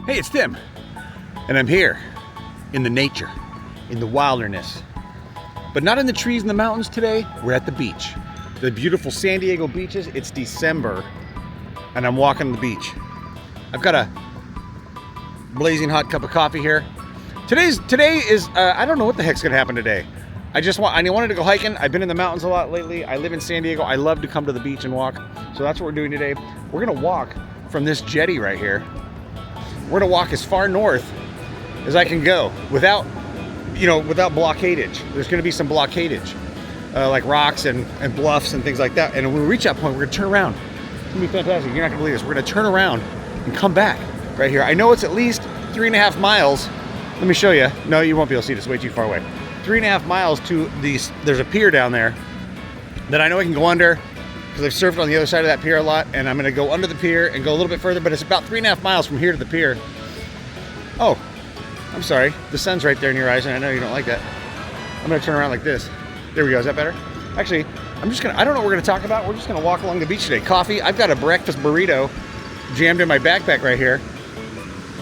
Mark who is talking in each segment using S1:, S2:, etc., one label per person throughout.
S1: Hey, it's Tim, and I'm here in the nature, in the wilderness, but not in the trees and the mountains today. We're at the beach, the beautiful San Diego beaches. It's December, and I'm walking the beach. I've got a blazing hot cup of coffee here. Today is I don't know what the heck's gonna happen today. I wanted to go hiking. I've been in the mountains a lot lately. I live in San Diego. I love to come to the beach and walk. So that's what we're doing today. We're gonna walk from this jetty right here. We're gonna walk as far north as I can go without blockadage. There's gonna be some blockadage, like rocks and bluffs and things like that. And when we reach that point, we're gonna turn around. It's gonna be fantastic. You're not gonna believe this. We're gonna turn around and come back right here. I know it's at least 3.5 miles. Let me show you. No, you won't be able to see this, way too far away. 3.5 miles to these. There's a pier down there that I know I can go under because I've surfed on the other side of that pier a lot, and I'm gonna go under the pier and go a little bit further, but it's about 3.5 miles from here to the pier. Oh, I'm sorry. The sun's right there in your eyes, and I know you don't like that. I'm gonna turn around like this. There we go. Is that better? Actually, I don't know what we're gonna talk about. We're just gonna walk along the beach today. Coffee. I've got a breakfast burrito jammed in my backpack right here.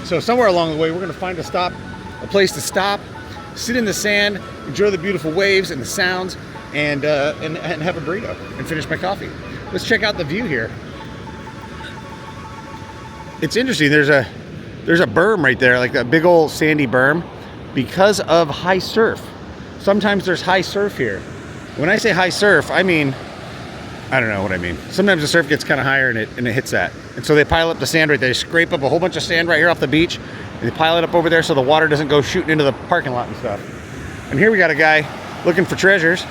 S1: So somewhere along the way, we're gonna find a place to stop, sit in the sand, enjoy the beautiful waves and the sounds, and have a burrito and finish my coffee. Let's check out the view here. It's interesting. There's a berm right there, like a big old sandy berm, because of high surf. Sometimes there's high surf here. When I say high surf, I mean, I don't know what I mean. Sometimes the surf gets kind of higher and it hits that. And so they pile up the sand right there. They scrape up a whole bunch of sand right here off the beach, and they pile it up over there so the water doesn't go shooting into the parking lot and stuff. And here we got a guy looking for treasures.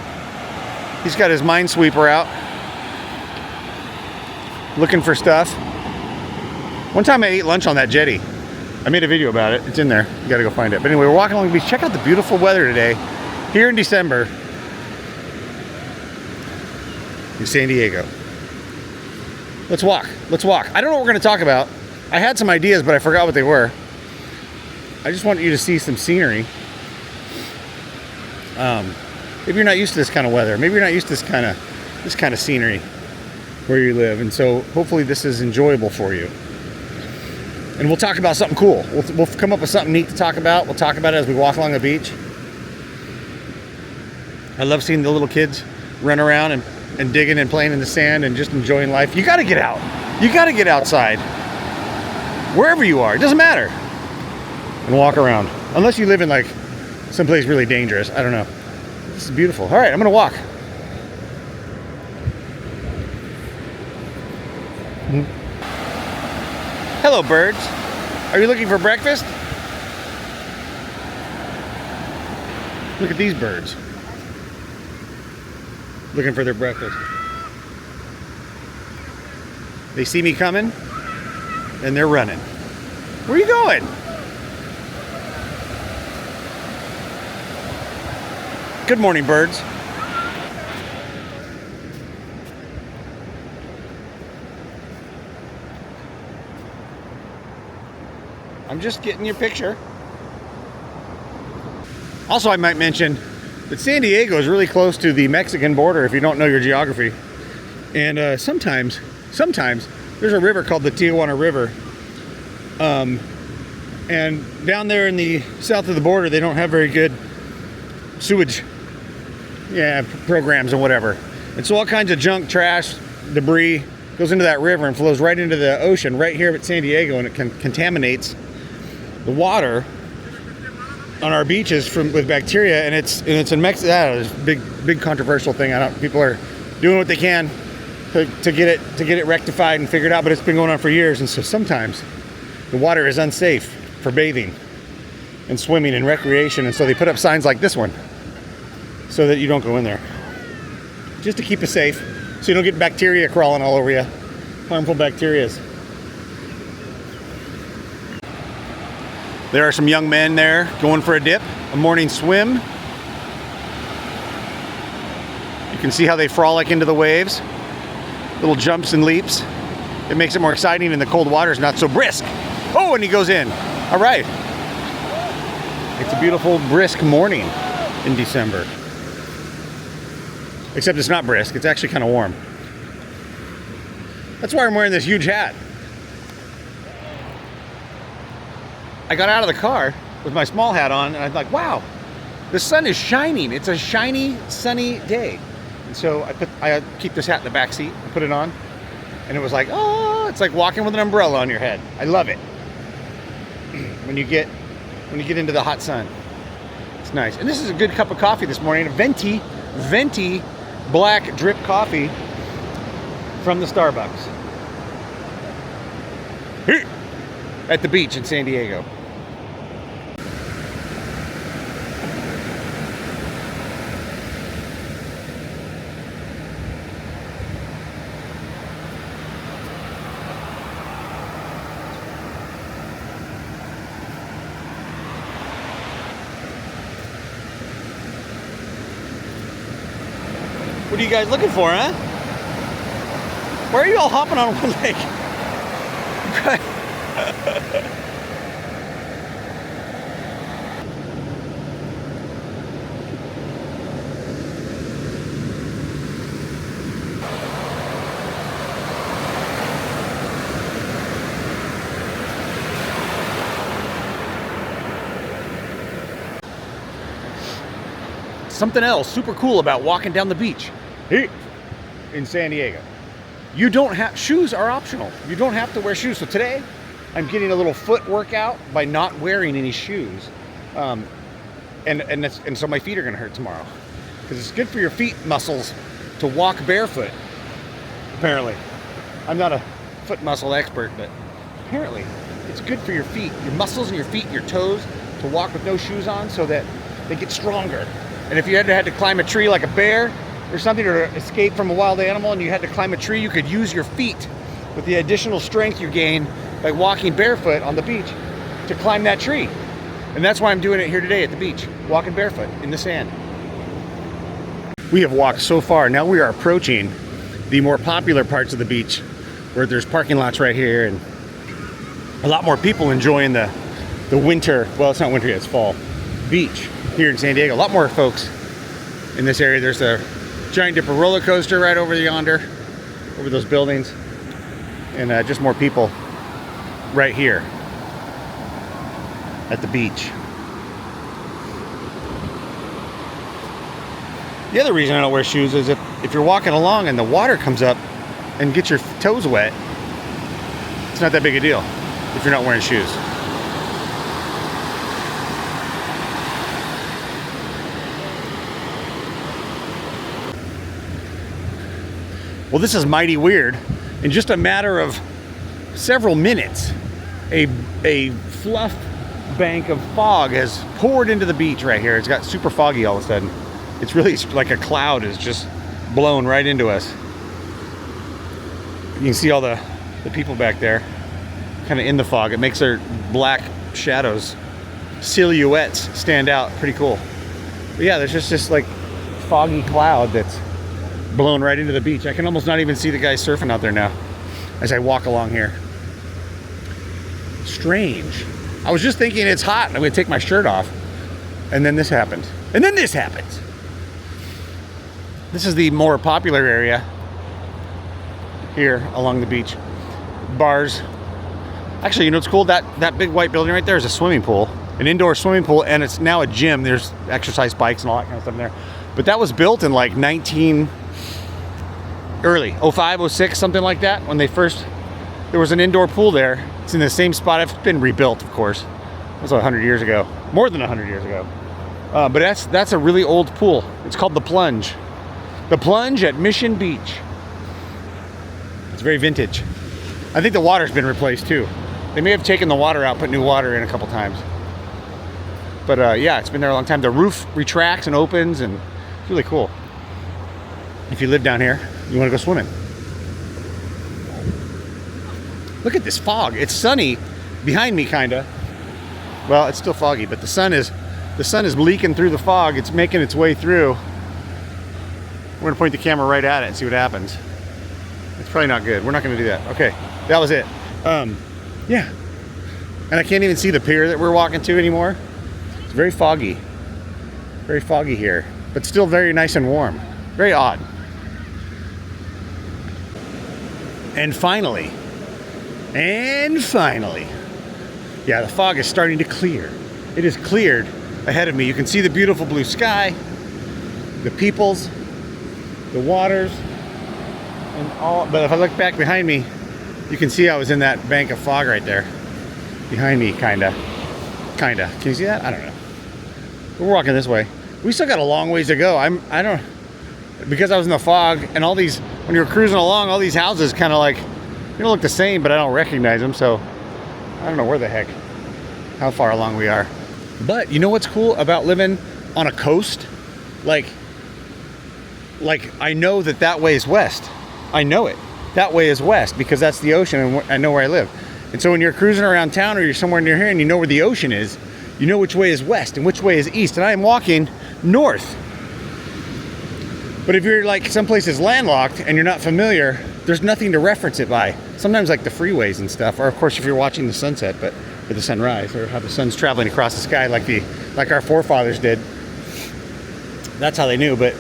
S1: He's got his minesweeper out, looking for stuff. One time I ate lunch on that jetty. I made a video about it. It's in there. You gotta go find it. But anyway, we're walking along the beach. Check out the beautiful weather today here in December in San Diego. Let's walk. Let's walk. I don't know what we're gonna talk about. I had some ideas, but I forgot what they were. I just want you to see some scenery. Maybe you're not used to this kind of weather. Maybe you're not used to this kind of scenery where you live, and so hopefully this is enjoyable for you. And we'll talk about something cool. We'll come up with something neat to talk about. We'll talk about it as we walk along the beach. I love seeing the little kids run around and digging and playing in the sand and just enjoying life. You got to get out. You got to get outside. Wherever you are, it doesn't matter. And walk around. Unless you live in like someplace really dangerous. I don't know. This is beautiful. All right, I'm gonna walk. Hello, birds. Are you looking for breakfast? Look at these birds. Looking for their breakfast. They see me coming and they're running. Where are you going? Good morning, birds. I'm just getting your picture. Also, I might mention that San Diego is really close to the Mexican border if you don't know your geography. And sometimes there's a river called the Tijuana River. And down there in the south of the border, they don't have very good sewage programs and whatever. And so all kinds of junk, trash, debris goes into that river and flows right into the ocean right here at San Diego, and it contaminates the water on our beaches with bacteria, and it's in Mexico. It's a big controversial thing. People are doing what they can to get it rectified and figured out, but it's been going on for years. And so sometimes the water is unsafe for bathing and swimming and recreation, and so they put up signs like this one so that you don't go in there, just to keep it safe, so you don't get bacteria crawling all over you, harmful bacterias. There are some young men there going for a dip, a morning swim. You can see how they frolic into the waves, little jumps and leaps. It makes it more exciting, and the cold water is not so brisk. Oh, and he goes in. All right. It's a beautiful, brisk morning in December. Except it's not brisk, it's actually kind of warm. That's why I'm wearing this huge hat. I got out of the car with my small hat on, and I was like, wow, the sun is shining. It's a shiny, sunny day. And so I keep this hat in the back seat and put it on, and it was like, oh, it's like walking with an umbrella on your head. I love it. When you get into the hot sun, it's nice. And this is a good cup of coffee this morning. A venti black drip coffee from the Starbucks here at the beach in San Diego. What are you guys looking for, huh? Why are you all hopping on one leg? Something else super cool about walking down the beach here in San Diego. You don't have, shoes are optional. You don't have to wear shoes. So today I'm getting a little foot workout by not wearing any shoes. And so my feet are gonna hurt tomorrow because it's good for your feet muscles to walk barefoot, apparently. I'm not a foot muscle expert, but apparently it's good for your feet, your muscles and your feet, your toes, to walk with no shoes on so that they get stronger. And if you had to climb a tree like a bear or something, or escape from a wild animal and you had to climb a tree, you could use your feet with the additional strength you gain by walking barefoot on the beach to climb that tree. And that's why I'm doing it here today at the beach, walking barefoot in the sand. We have walked so far. Now we are approaching the more popular parts of the beach where there's parking lots right here and a lot more people enjoying the winter, well, it's not winter yet, it's fall, beach here in San Diego. A lot more folks in this area. There's a giant dipper roller coaster right over yonder, over those buildings, and just more people right here at the beach. The other reason I don't wear shoes is if you're walking along and the water comes up and gets your toes wet, it's not that big a deal if you're not wearing shoes. Well, this is mighty weird. In just a matter of several minutes, a fluff bank of fog has poured into the beach right here. It's got super foggy all of a sudden. It's really like a cloud is just blown right into us. You can see all the people back there kind of in the fog. It makes their black shadows, silhouettes stand out. Pretty cool. But yeah, there's just this like foggy cloud that's blown right into the beach. I can almost not even see the guys surfing out there now as I walk along here. Strange. I was just thinking it's hot and I'm gonna take my shirt off, and then this happened. And then this happens. This is the more popular area here along the beach. Bars. Actually, you know what's cool? That big white building right there is a swimming pool, an indoor swimming pool, and it's now a gym. There's exercise bikes and all that kind of stuff in there. But that was built in like early 05, 06, something like that, when they first, there was an indoor pool there. It's in the same spot. It's been rebuilt, of course. It was 100 years ago, more than 100 years ago. But that's a really old pool. It's called the Plunge. The Plunge at Mission Beach. It's very vintage. I think the water's been replaced too. They may have taken the water out, put new water in a couple times. But yeah, it's been there a long time. The roof retracts and opens, and it's really cool. If you live down here, you want to go swimming. Look at this fog. It's sunny behind me, kinda. Well, it's still foggy, but the sun is leaking through the fog. It's making its way through. We're gonna point the camera right at it and see what happens. It's probably not good. We're not gonna do that. Okay, that was it. Yeah. And I can't even see the pier that we're walking to anymore. It's very foggy. Very foggy here, but still very nice and warm. Very odd. And finally, Yeah, the fog is starting to clear. It has cleared ahead of me. You can see the beautiful blue sky, the peoples, the waters, and all. But if I look back behind me, you can see I was in that bank of fog right there. Behind me, kinda. Can you see that? I don't know. We're walking this way. We still got a long ways to go. Because I was in the fog and all these, when you're cruising along, all these houses kind of like, they don't look the same, but I don't recognize them. So I don't know where the heck, how far along we are. But you know what's cool about living on a coast? Like I know that way is west. I know it. That way is west because that's the ocean and I know where I live. And so when you're cruising around town or you're somewhere near here and you know where the ocean is, you know which way is west and which way is east. And I am walking north. But if you're like someplace is landlocked and you're not familiar, there's nothing to reference it by. Sometimes like the freeways and stuff, or of course if you're watching the sunset, or the sunrise, or how the sun's traveling across the sky like our forefathers did. That's how they knew, but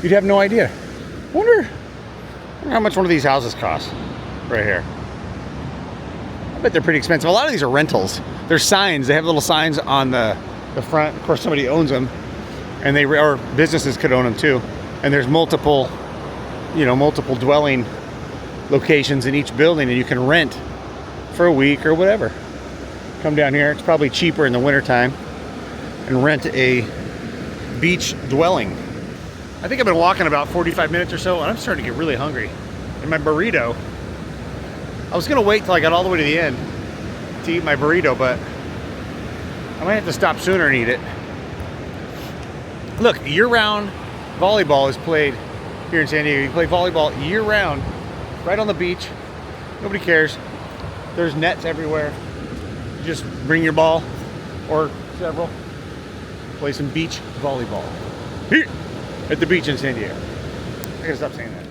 S1: you'd have no idea. I wonder how much one of these houses costs right here. I bet they're pretty expensive. A lot of these are rentals. There's signs. They have little signs on the front. Of course, somebody owns them, and or businesses could own them too. And there's multiple dwelling locations in each building, and you can rent for a week or whatever. Come down here. It's probably cheaper in the wintertime and rent a beach dwelling. I think I've been walking about 45 minutes or so, and I'm starting to get really hungry. And my burrito, I was gonna wait till I got all the way to the end to eat my burrito, but I might have to stop sooner and eat it. Look, year-round volleyball is played here in San Diego. You play volleyball year-round, right on the beach. Nobody cares. There's nets everywhere. You just bring your ball or several. Play some beach volleyball here at the beach in San Diego. I gotta stop saying that.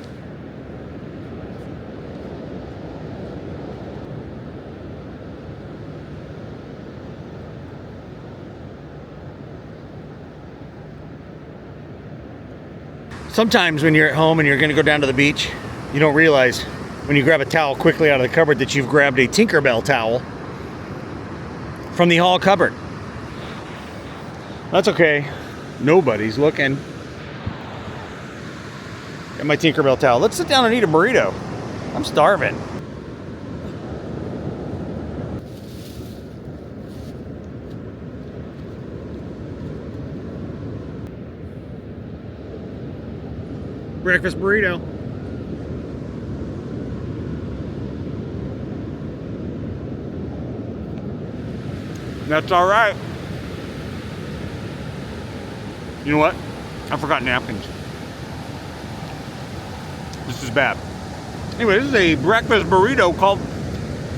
S1: Sometimes when you're at home and you're gonna go down to the beach, you don't realize when you grab a towel quickly out of the cupboard that you've grabbed a Tinkerbell towel from the hall cupboard. That's okay. Nobody's looking. Got my Tinkerbell towel. Let's sit down and eat a burrito. I'm starving. Breakfast burrito. That's all right. You know what? I forgot napkins. This is bad. Anyway, this is a breakfast burrito called,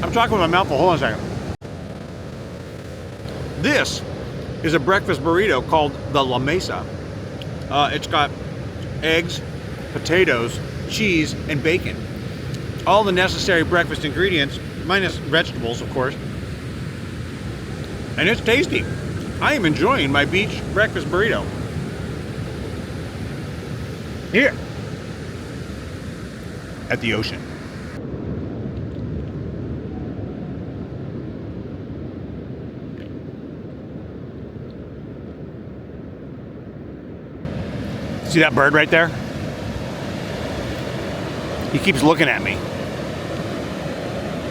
S1: I'm talking with my mouth full. Hold on a second. This is a breakfast burrito called the La Mesa. It's got eggs, potatoes, cheese, and bacon. All the necessary breakfast ingredients, minus vegetables, of course. And it's tasty. I am enjoying my beach breakfast burrito. Here at the ocean. See that bird right there? He keeps looking at me.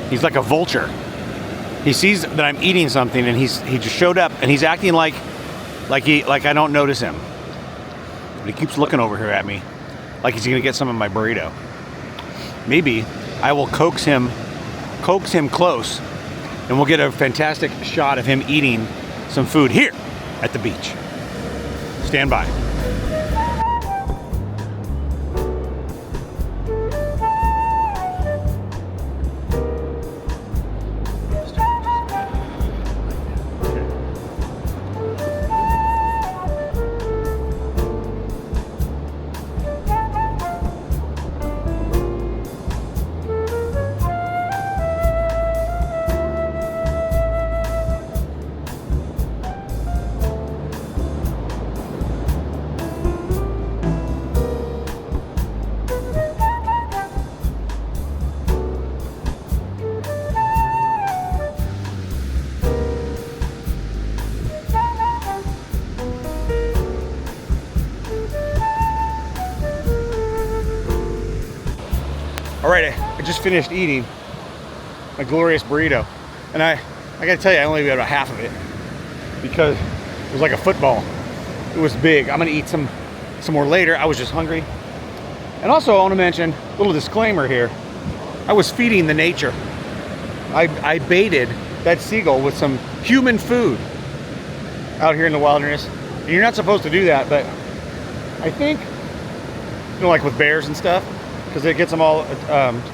S1: He's like a vulture. He sees that I'm eating something and he just showed up and he's acting like I don't notice him. But he keeps looking over here at me like he's gonna get some of my burrito. Maybe I will coax him close and we'll get a fantastic shot of him eating some food here at the beach. Stand by. All right, I just finished eating my glorious burrito. And I gotta tell you, I only got about half of it because it was like a football. It was big. I'm gonna eat some more later. I was just hungry. And also I wanna mention, a little disclaimer here. I was feeding the nature. I baited that seagull with some human food out here in the wilderness. And you're not supposed to do that, but I think, you know, like with bears and stuff, because it gets them all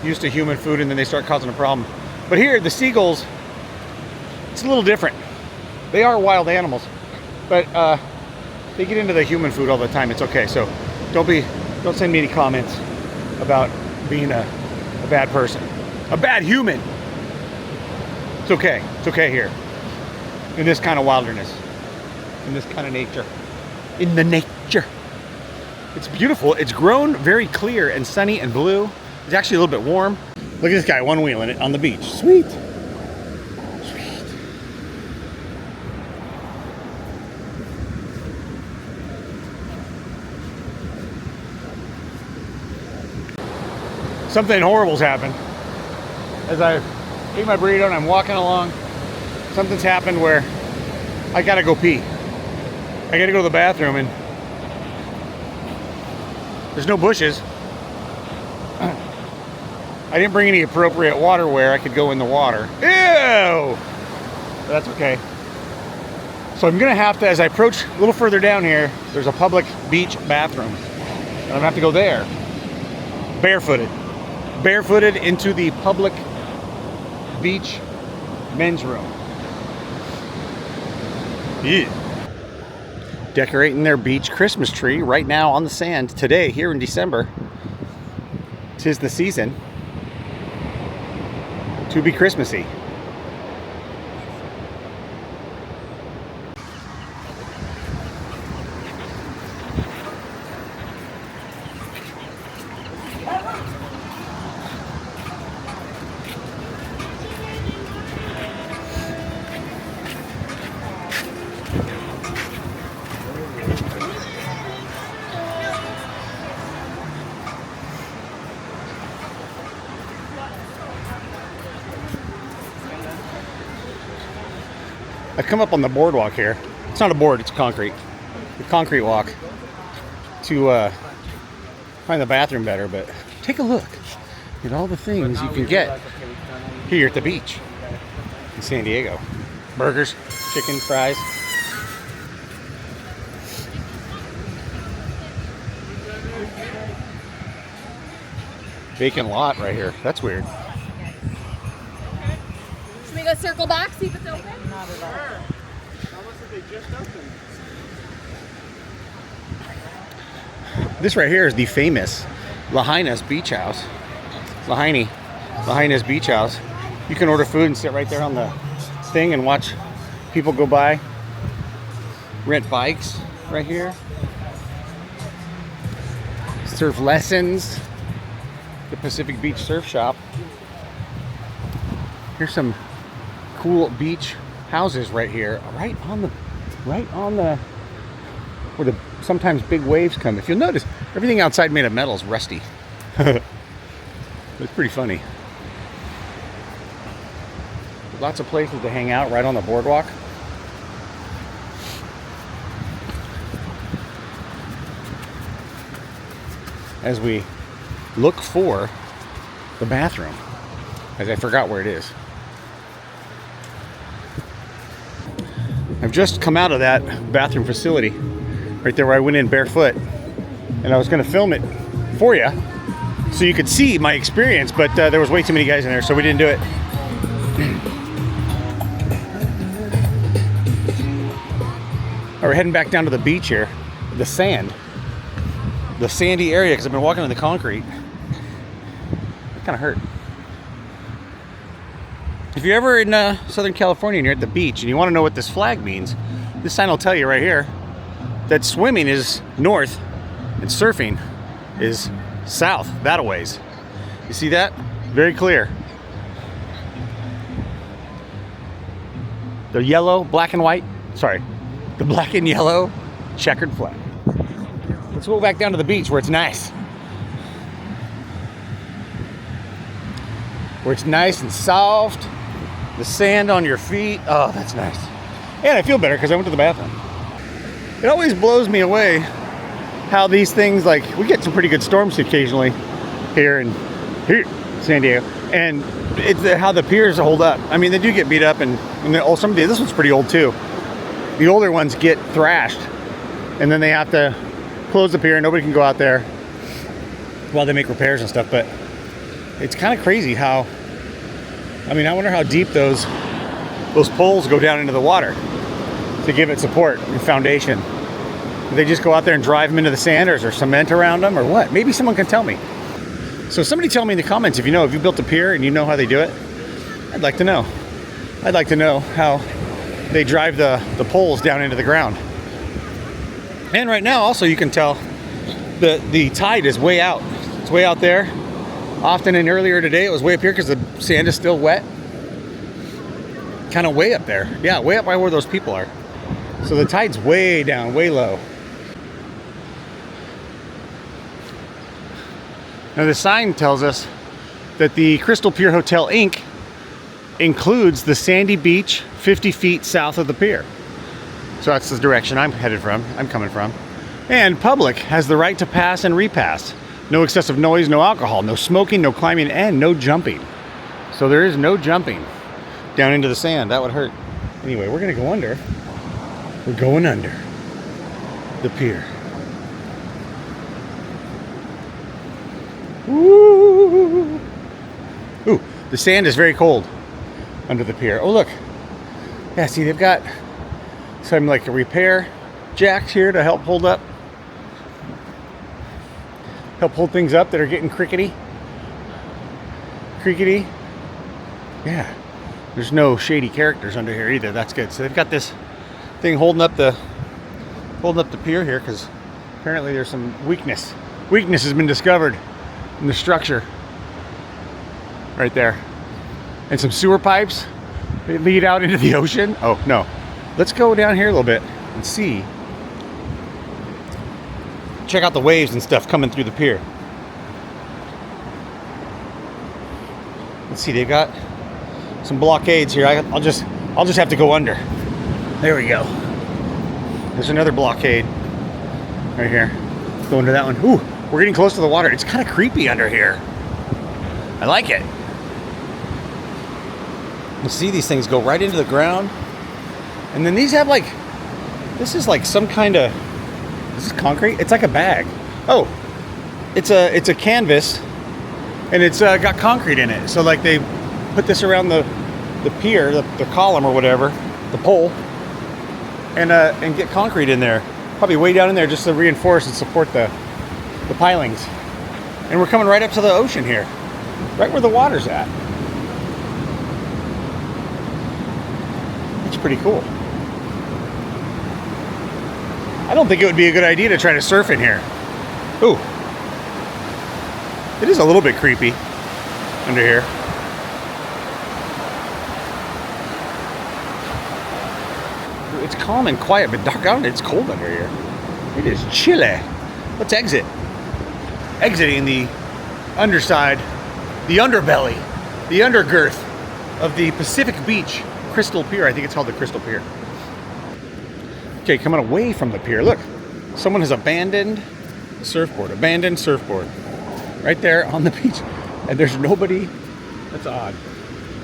S1: used to human food and then they start causing a problem. But here, the seagulls, it's a little different. They are wild animals, but they get into the human food all the time. It's okay. So don't send me any comments about being a bad person, a bad human. It's okay. It's okay here in this kind of wilderness, in this kind of nature, in the nature. It's beautiful. It's grown very clear and sunny and blue. It's actually a little bit warm. Look at this guy one-wheeling it on the beach. Sweet. Sweet. Something horrible's happened. As I ate my burrito and I'm walking along, something's happened where I gotta go pee. I gotta go to the bathroom and there's no bushes. I didn't bring any appropriate water where I could go in the water. Ew! But that's okay. So I'm gonna have to, as I approach a little further down here, there's a public beach bathroom. And I'm gonna have to go there. Barefooted. Barefooted into the public beach men's room. Yeah. Decorating their beach Christmas tree right now on the sand today here in December. 'Tis the season to be Christmassy. I come up on the boardwalk here. It's not a board, it's concrete. The concrete walk to find the bathroom better, but take a look at all the things you can get here at the beach in San Diego. Burgers, chicken, fries. Vacant lot right here. That's weird.
S2: Should we go circle back, see if it's open?
S3: Not at all. Unless they just opened.
S1: This right here is the famous Lahaina's Beach House. Lahaina's Beach House. You can order food and sit right there on the thing and watch people go by. Rent bikes right here. Surf lessons. The Pacific Beach Surf Shop. Here's some cool beach houses right here, right on the where the sometimes big waves come. If you'll notice, everything outside made of metal is rusty. It's pretty funny. Lots of places to hang out right on the boardwalk. As we look for the bathroom, as I forgot where it is. I've just come out of that bathroom facility, right there where I went in barefoot, and I was going to film it for you so you could see my experience, but there was way too many guys in there, so we didn't do it. All right, we're heading back down to the beach here, the sandy area, because I've been walking on the concrete. It kind of hurt. If you're ever in Southern California and you're at the beach and you want to know what this flag means, this sign will tell you right here that swimming is north and surfing is south, that a ways. You see that? Very clear. The yellow, black and white, the black and yellow checkered flag. Let's go back down to the beach where it's nice. where it's nice and soft. The sand on your feet. Oh, that's nice. And I feel better because I went to the bathroom. It always blows me away how these things, like, we get some pretty good storms occasionally here in San Diego, and it's how the piers hold up. I mean, they do get beat up, and some of this one's pretty old too. The older ones get thrashed, and then they have to close the pier, and nobody can go out there while they make repairs and stuff. But it's kind of crazy how, I mean, I wonder how deep those poles go down into the water to give it support and foundation. Do they just go out there and drive them into the sand, or is there cement around them, or what? Maybe someone can tell me. So somebody tell me in the comments if you know, if you built a pier and you know how they do it. I'd like to know. I'd like to know how they drive the poles down into the ground. And right now also you can tell the tide is way out. It's way out there. Often and earlier today it was way up here because the sand is still wet. Kind of way up there. Yeah, way up by where those people are. So the tide's way down, way low. Now the sign tells us that the Crystal Pier Hotel Inc. includes the sandy beach 50 feet south of the pier. So that's the direction I'm coming from. And public has the right to pass and repass. No excessive noise, no alcohol, no smoking, no climbing, and no jumping. So there is no jumping down into the sand. That would hurt. Anyway, we're gonna go under. We're going under the pier. Ooh. Ooh, the sand is very cold under the pier. Oh, look. Yeah, see, they've got some like repair jacks here to help hold things up that are getting creaky. Yeah, there's no shady characters under here either. That's good. So they've got this thing holding up the pier here because apparently there's some weakness. Weakness has been discovered in the structure right there, and some sewer pipes that lead out into the ocean. Oh no, let's go down here a little bit and see. Check out the waves and stuff coming through the pier. Let's see, they've got some blockades here. I'll just have to go under. There we go. There's another blockade right here. Go under that one. Ooh, we're getting close to the water. It's kind of creepy under here. I like it. You see these things go right into the ground. And then these have like, this is like some kind of, is this concrete? It's like a bag. Oh, it's a canvas, and it's got concrete in it. So like they put this around the pier, the column or whatever, the pole, and get concrete in there. Probably way down in there just to reinforce and support the pilings. And we're coming right up to the ocean here, right where the water's at. It's pretty cool. I don't think it would be a good idea to try to surf in here. Ooh. It is a little bit creepy under here. It's calm and quiet, but dark out. It's cold under here. It is chilly. Let's exit. Exiting the underside, the underbelly, the undergirth of the Pacific Beach Crystal Pier. I think it's called the Crystal Pier. Okay, coming away from the pier. Look, someone has abandoned the surfboard. Abandoned surfboard. Right there on the beach. And there's nobody. That's odd.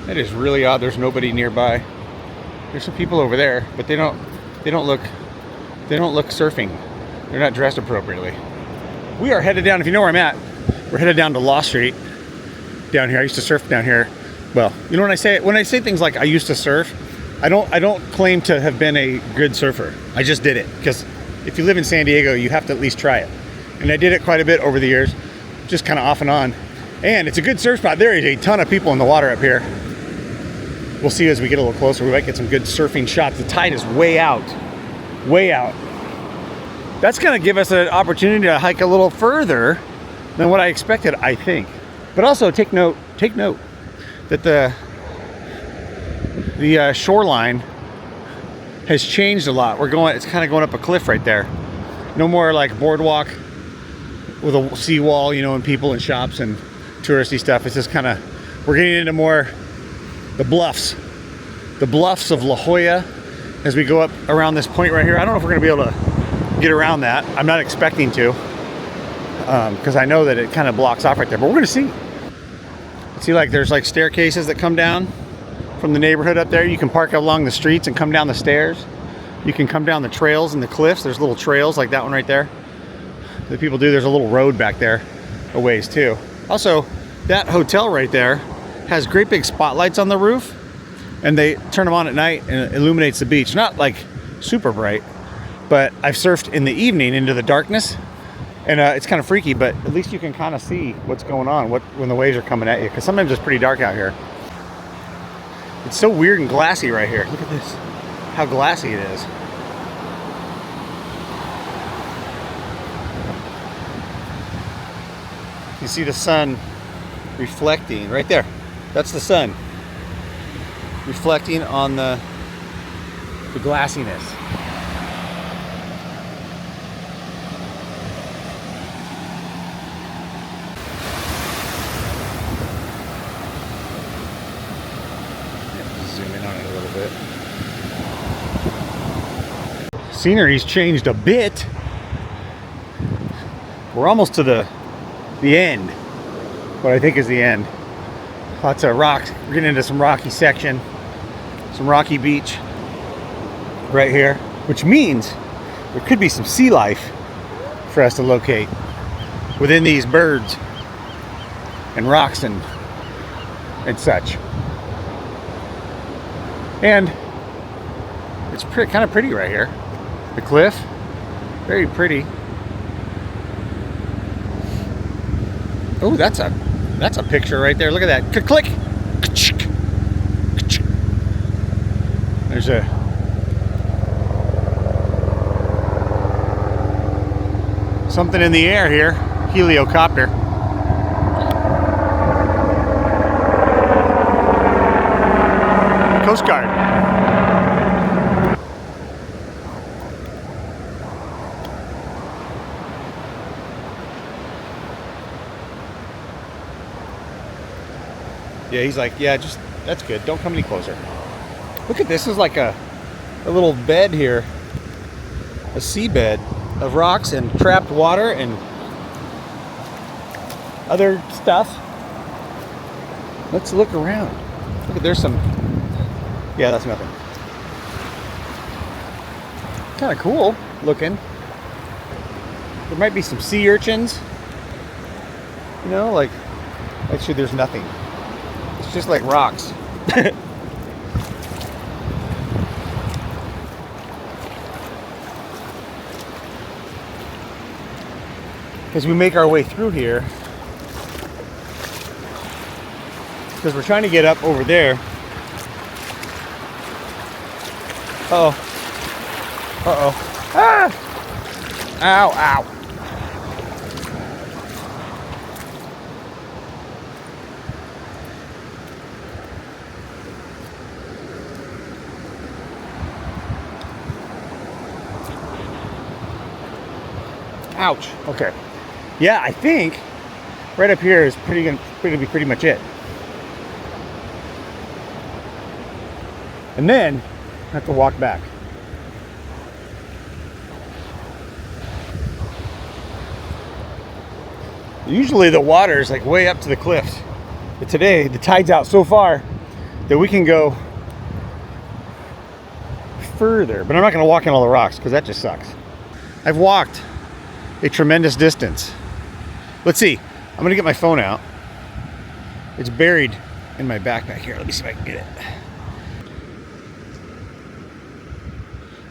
S1: That is really odd. There's nobody nearby. There's some people over there, but they don't look surfing. They're not dressed appropriately. We are headed down, if you know where I'm at, we're headed down to Law Street down here. I used to surf down here. Well, you know when I say things like I used to surf, I don't claim to have been a good surfer. I just did it because if you live in San Diego, you have to at least try it. And I did it quite a bit over the years, just kind of off and on. And it's a good surf spot. There is a ton of people in the water up here. We'll see as we get a little closer. We might get some good surfing shots. The tide is way out, way out. That's gonna give us an opportunity to hike a little further than what I expected, I think. But also take note that the shoreline has changed a lot. It's kind of going up a cliff right there. No more like boardwalk with a seawall, you know, and people and shops and touristy stuff. It's just kind of We're getting into more the bluffs of La Jolla as we go up around this point right here. I don't know if we're gonna be able to get around that. I'm not expecting to, because I know that it kind of blocks off right there, but we're gonna see. See, like there's like staircases that come down from the neighborhood up there. You can park along the streets and come down the stairs. You can come down the trails and the cliffs. There's little trails like that one right there that people do. There's a little road back there a ways too. Also, that hotel right there has great big spotlights on the roof, and they turn them on at night and it illuminates the beach. Not like super bright, but I've surfed in the evening into the darkness, and it's kind of freaky, but at least you can kind of see what's going on when the waves are coming at you, because sometimes it's pretty dark out here. It's so weird and glassy right here. Look at this, how glassy it is. You see the sun reflecting right there. That's the sun reflecting on the glassiness. Zoom in on it a little bit. Scenery's changed a bit. We're almost to the end, what I think is the end. Lots of rocks. We're getting into some rocky section, some rocky beach right here, which means there could be some sea life for us to locate within these birds and rocks and such. And it's kind of pretty right here. The cliff, very pretty. Oh, that's a picture right there. Look at that. Click. There's something in the air here. Heliocopter. Coast Guard. Yeah, he's like, yeah, just, that's good. Don't come any closer. Look at this. Is like a little bed here. A seabed of rocks and trapped water and other stuff. Let's look around. Look at, there's some, yeah, that's nothing. Kind of cool looking. There might be some sea urchins. You know, like, actually there's nothing. It's just like rocks. As we make our way through here, because we're trying to get up over there. Uh-oh. Uh-oh. Ah! Ow, ow. Ouch. Okay. Yeah, I think right up here is gonna be pretty much it. And then I have to walk back. Usually the water is like way up to the cliffs, but today the tide's out so far that we can go further. But I'm not going to walk in all the rocks because that just sucks. I've walked a tremendous distance. Let's see. I'm going to get my phone out. It's buried in my backpack here. Let me see if I can get it.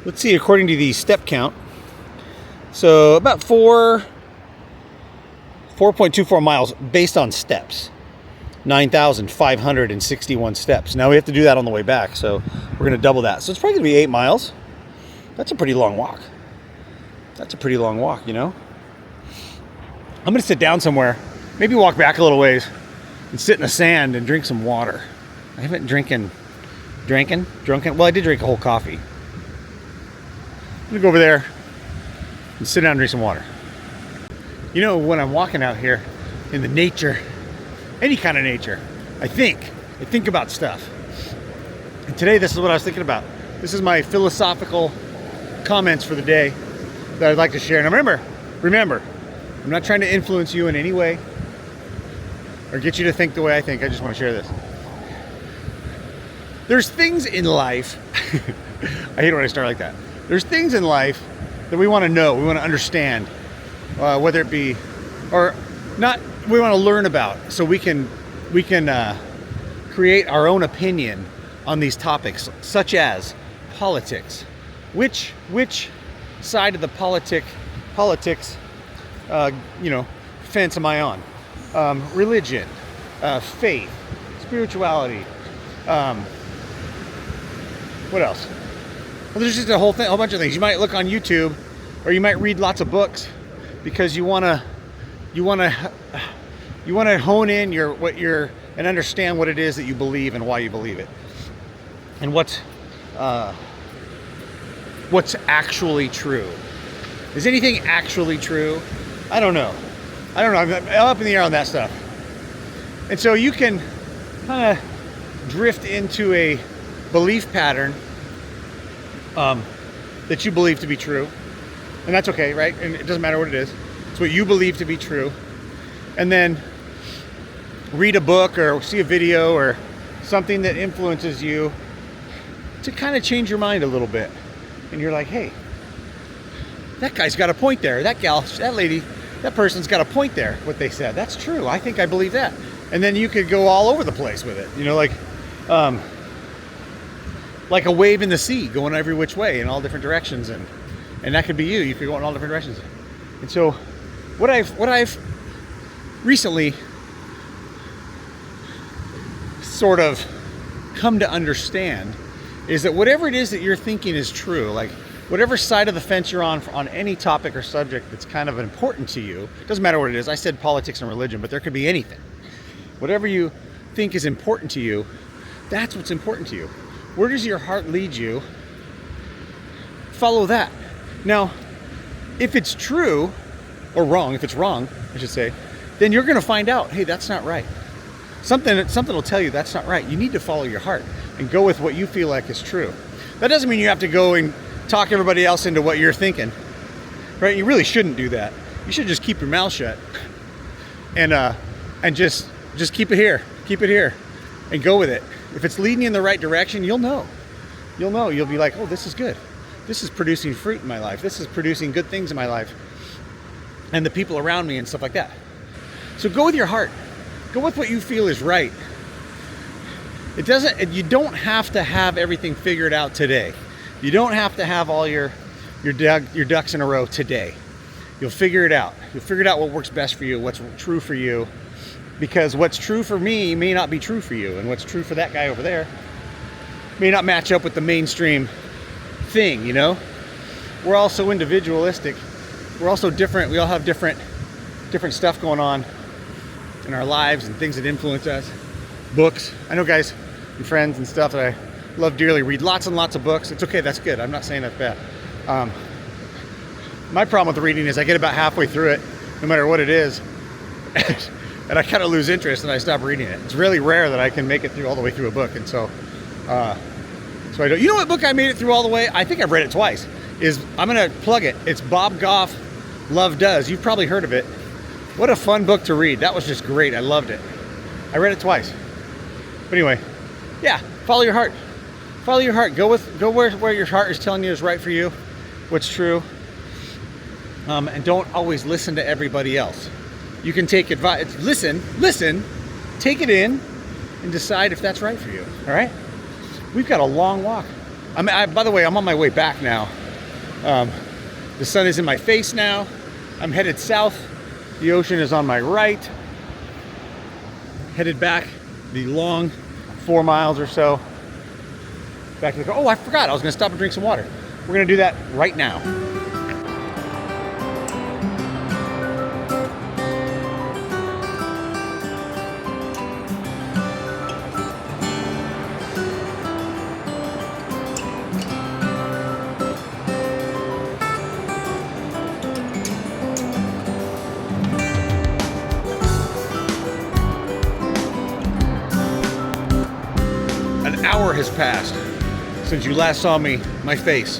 S1: Let's see, according to the step count. So about 4.24 miles based on steps. 9,561 steps. Now we have to do that on the way back, so we're going to double that. So it's probably going to be 8 miles. That's a pretty long walk. That's a pretty long walk, you know? I'm going to sit down somewhere, maybe walk back a little ways, and sit in the sand and drink some water. I haven't drunken. Well, I did drink a whole coffee. I'm going to go over there and sit down and drink some water. You know, when I'm walking out here in the nature, any kind of nature, I think about stuff. And today, this is what I was thinking about. This is my philosophical comments for the day that I'd like to share. And remember, I'm not trying to influence you in any way or get you to think the way I think. I just want to share this. There's things in life, I hate when I start like that. There's things in life that we want to know, we want to understand, whether it be, or not, we want to learn about, so we can create our own opinion on these topics, such as politics. Which side of the politics fence am I on? Religion, faith, spirituality. What else? Well, there's just a whole bunch of things. You might look on YouTube, or you might read lots of books because you wanna hone in and understand what it is that you believe and why you believe it, and what's actually true. Is anything actually true? I don't know. I'm up in the air on that stuff. And so you can kind of drift into a belief pattern that you believe to be true. And that's okay, right? And it doesn't matter what it is. It's what you believe to be true. And then read a book or see a video or something that influences you to kind of change your mind a little bit. And you're like, hey, that guy's got a point there. That gal, that lady, that person's got a point there, what they said. That's true. I think I believe that. And then you could go all over the place with it. Like a wave in the sea going every which way in all different directions. And that could be you. You could go in all different directions. And so what I've recently sort of come to understand is that whatever it is that you're thinking is true, like whatever side of the fence you're on any topic or subject that's kind of important to you, doesn't matter what it is. I said politics and religion, but there could be anything. Whatever you think is important to you, that's what's important to you. Where does your heart lead you? Follow that. Now, if it's true, or wrong, if it's wrong, I should say, then you're going to find out, hey, that's not right. Something will tell you that's not right. You need to follow your heart and go with what you feel like is true. That doesn't mean you have to go and talk everybody else into what you're thinking, right? You really shouldn't do that. You should just keep your mouth shut and just keep it here and go with it. If it's leading you in the right direction, you'll know. You'll be like, oh, this is good. This is producing fruit in my life. This is producing good things in my life and the people around me and stuff like that. So go with your heart. Go with what you feel is right. You don't have to have everything figured out today. You don't have to have all your ducks in a row today. You'll figure it out. You'll figure out what works best for you, what's true for you. Because what's true for me may not be true for you. And what's true for that guy over there may not match up with the mainstream thing, you know? We're all so individualistic. We're all so different. We all have different stuff going on in our lives and things that influence us. Books. I know guys and friends and stuff that I love dearly read lots and lots of books. It's okay, that's good. I'm not saying that's bad. My problem with reading is I get about halfway through it, no matter what it is, and I kind of lose interest and I stop reading it. It's really rare that I can make it through all the way through a book. And so I don't. You know what book I made it through all the way? I think I've read it twice. I'm gonna plug it. It's Bob Goff, Love Does. You've probably heard of it. What a fun book to read. That was just great. I loved it. I read it twice. But anyway, yeah, follow your heart. Follow your heart. Go where your heart is telling you is right for you, what's true. And don't always listen to everybody else. You can take advice. Listen, take it in, and decide if that's right for you. All right? We've got a long walk. By the way, I'm on my way back now. The sun is in my face now. I'm headed south. The ocean is on my right. Headed back the long 4 miles or so. Back to the car. Oh, I forgot. I was going to stop and drink some water. We're going to do that right now. hour has passed since you last saw my face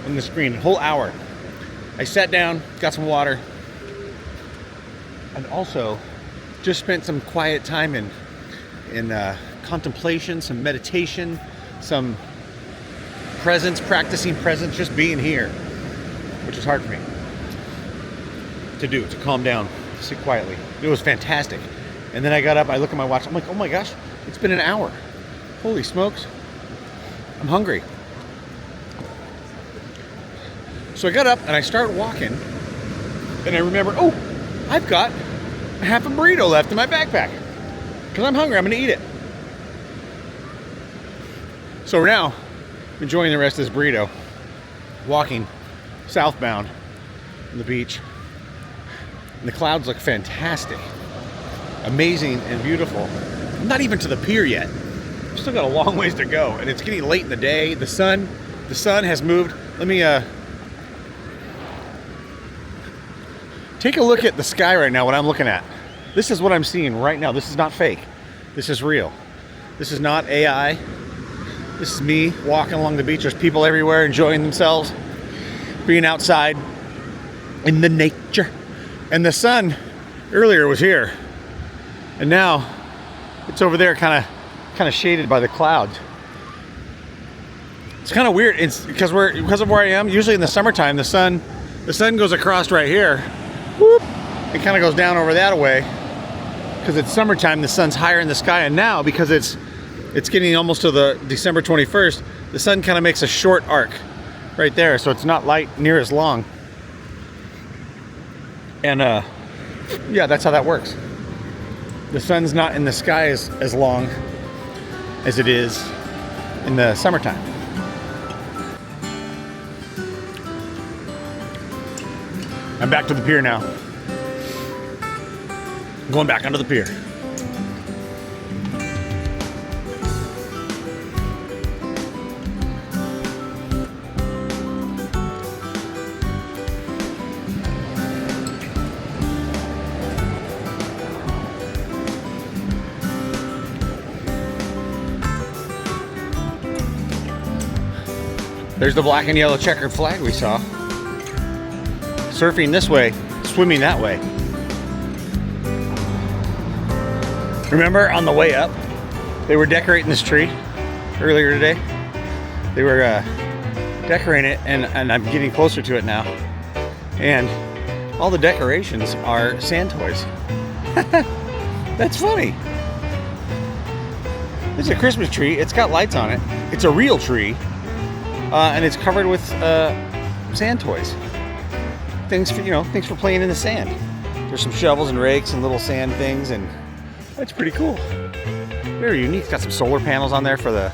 S1: on the screen. A whole hour. I sat down, got some water, and also just spent some quiet time in contemplation, some meditation, some presence, practicing presence, just being here, which is hard for me to do, to calm down, to sit quietly. It was fantastic. And then I got up, I look at my watch, I'm like, oh my gosh, it's been an hour. Holy smokes, I'm hungry. So I got up and I started walking, and I remember, oh, I've got half a burrito left in my backpack. Because I'm hungry, I'm gonna eat it. So we're now enjoying the rest of this burrito, walking southbound on the beach. And the clouds look fantastic, amazing and beautiful. I'm not even to the pier yet. I've still got a long ways to go, and it's getting late in the day. The sun has moved. Let me take a look at the sky right now, what I'm looking at. This is what I'm seeing right now. This is not fake. This is real. This is not AI. This is me walking along the beach. There's people everywhere enjoying themselves, being outside in the nature. And the sun earlier was here, and now it's over there, kind of shaded by the clouds. It's kind of weird. It's because of where I am. Usually in the summertime, the sun goes across right here. Whoop, it kind of goes down over that way. Because it's summertime, the sun's higher in the sky, and now because it's getting almost to the December 21st, the sun kind of makes a short arc right there, so it's not light near as long. And yeah, that's how that works. The sun's not in the sky as long as it is in the summertime. I'm back to the pier now. I'm going back onto the pier. There's the black and yellow checkered flag we saw. Surfing this way, swimming that way. Remember on the way up, they were decorating this tree earlier today. They were decorating it, and I'm getting closer to it now. And all the decorations are sand toys. That's funny. This is a Christmas tree. It's got lights on it. It's a real tree. And it's covered with sand toys. Things for playing in the sand. There's some shovels and rakes and little sand things, and that's pretty cool. Very unique. It's got some solar panels on there for the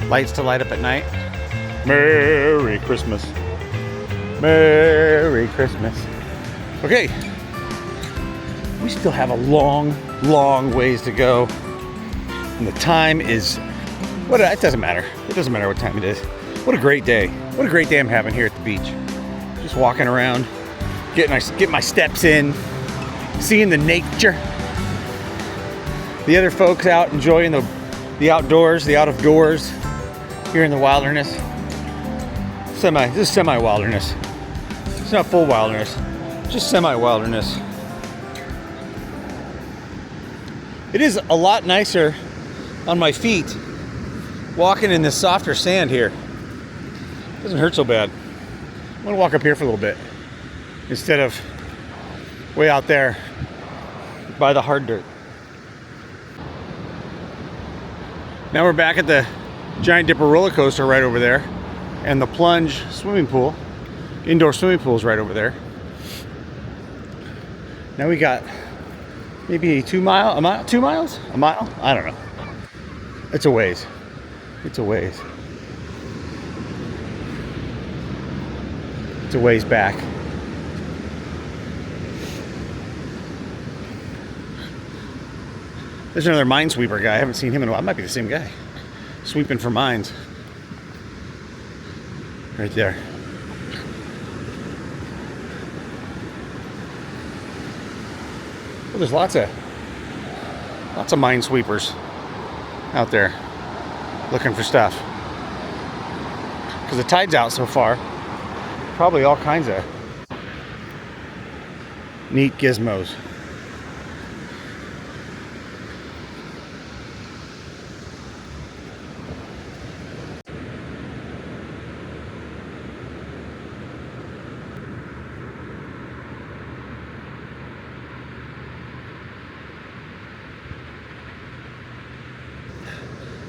S1: lights to light up at night. Merry Christmas. Merry Christmas. Okay. We still have a long, long ways to go. And the time is, it doesn't matter. It doesn't matter what time it is. What a great day. What a great day I'm having here at the beach. Just walking around, getting my steps in, seeing the nature. The other folks out enjoying the outdoors, the out of doors here in the wilderness. This is semi-wilderness. It's not full wilderness, just semi-wilderness. It is a lot nicer on my feet walking in this softer sand here. Doesn't hurt so bad. I'm gonna walk up here for a little bit instead of way out there by the hard dirt. Now we're back at the Giant Dipper roller coaster right over there, and the plunge swimming pool, indoor swimming pool is right over there. Now we got maybe 2 miles? A mile? I don't know. It's a ways. It's a ways. It's a ways back. There's another minesweeper guy. I haven't seen him in a while. It might be the same guy. Sweeping for mines. Right there. Well, there's lots of minesweepers out there. looking for stuff. Because the tide's out so far. Probably all kinds of neat gizmos.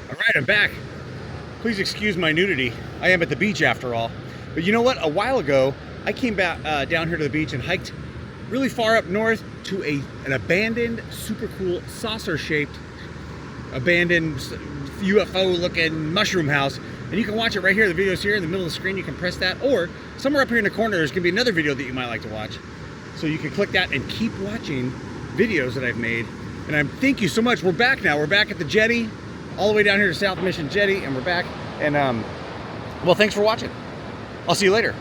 S1: All right, I'm back. Please excuse my nudity. I am at the beach after all. But you know what? A while ago, I came back down here to the beach and hiked really far up north to an abandoned, super cool, saucer-shaped, abandoned UFO-looking mushroom house. And you can watch it right here. The video's here in the middle of the screen. You can press that. Or somewhere up here in the corner, there's going to be another video that you might like to watch. So you can click that and keep watching videos that I've made. And thank you so much. We're back now. We're back at the jetty, all the way down here to South Mission Jetty, and we're back. And well, thanks for watching. I'll see you later.